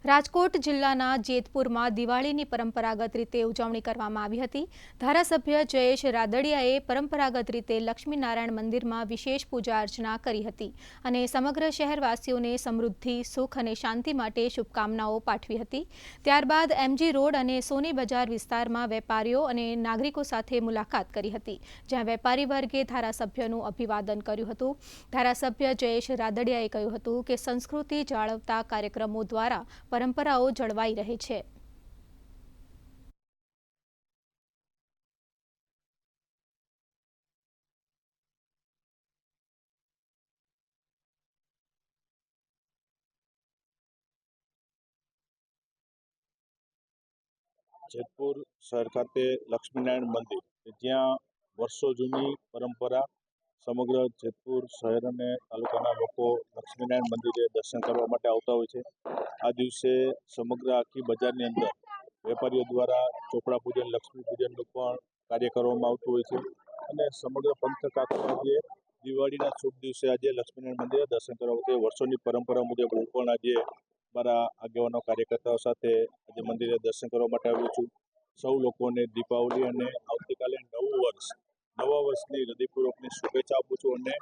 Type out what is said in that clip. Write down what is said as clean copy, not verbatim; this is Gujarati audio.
રાજકોટ જિલ્લાના જેતપુરમાં દિવાળીની પરંપરાગત રીતે ઉજવણી કરવામાં આવી હતી। ધારાસભ્ય જયેશ રાદડિયાએ પરંપરાગત રીતે લક્ષ્મીનારાયણ મંદિરમાં વિશેષ પૂજા અર્ચના કરી હતી અને સમગ્ર શહેરવાસીઓને સમૃદ્ધિ, સુખ અને શાંતિ માટે શુભકામનાઓ પાઠવી હતી। ત્યારબાદ એમજી રોડ અને સોની બજાર વિસ્તારમાં વેપારીઓ અને નાગરિકો સાથે મુલાકાત કરી હતી, જ્યાં વેપારી વર્ગે ધારાસભ્યનું અભિવાદન કર્યું હતું। ધારાસભ્ય જયેશ રાદડિયાએ કહ્યું હતું કે સંસ્કૃતિ જાળવતા કાર્યક્રમો દ્વારા પરંપરાઓ જળવાઈ રહે છે। જેતપુર શહેર ખાતે લક્ષ્મીનારાયણ મંદિર જ્યાં વર્ષો જૂની પરંપરા સમગ્ર જેતપુર શહેર અને તાલુકાના લોકો લક્ષ્મીનારાયણ મંદિરે દર્શન કરવા માટે આવતા હોય છે। આ દિવસે સમગ્ર આખી બજારની અંદર વેપારીઓ દ્વારા ચોપડા પૂજન, લક્ષ્મી પૂજનનું પણ કાર્ય કરવામાં આવતું હોય છે અને સમગ્ર પંથક આખો આજે દિવાળીના શુભ દિવસે આજે લક્ષ્મીનારાયણ મંદિરે દર્શન કરવા માટે વર્ષોની પરંપરા મુજબ હું પણ આજે મારા આગેવાનો કાર્યકર્તાઓ સાથે આજે મંદિરે દર્શન કરવા માટે આવ્યો છું। સૌ લોકોને દીપાવલી અને આવતીકાલે નવા વર્ષની હૃદયપૂર્વકની શુભેચ્છા આપું છું અને